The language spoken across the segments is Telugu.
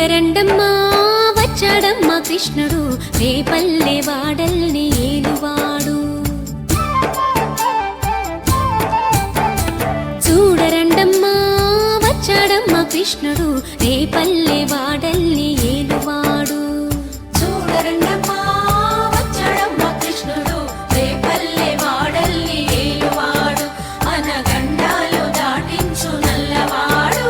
చూడరండమ్మా వచ్చాడమ్మా కృష్ణుడు రేపల్లె వాడల్ని ఏలువాడు. చూడరండమ్మా వచ్చాడమ్మా కృష్ణుడు రేపల్లె వాడల్ని ఏలువాడు. చూడరండమ్మా వచ్చాడమ్మా కృష్ణుడు రేపల్లె వాడల్ని ఏలువాడు. అనగండాలు దాటించు నల్లవాడు.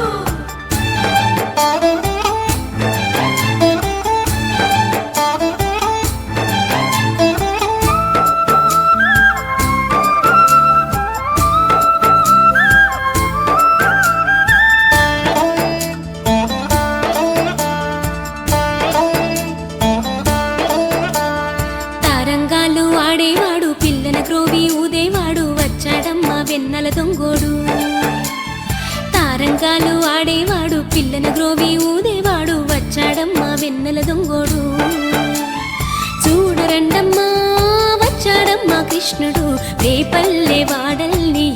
తారంగాలు ఆడేవాడు పిల్లన గ్రోవి ఊదేవాడు వచ్చాడమ్మా వెన్నెల దొంగోడు. తారంగాలు ఆడేవాడు పిల్లన గ్రోవి ఊదేవాడు వచ్చాడమ్మా వెన్నెల దొంగోడు. చూడరండమ్మా వచ్చాడమ్మా కృష్ణుడు రేపల్లె వాడల్ని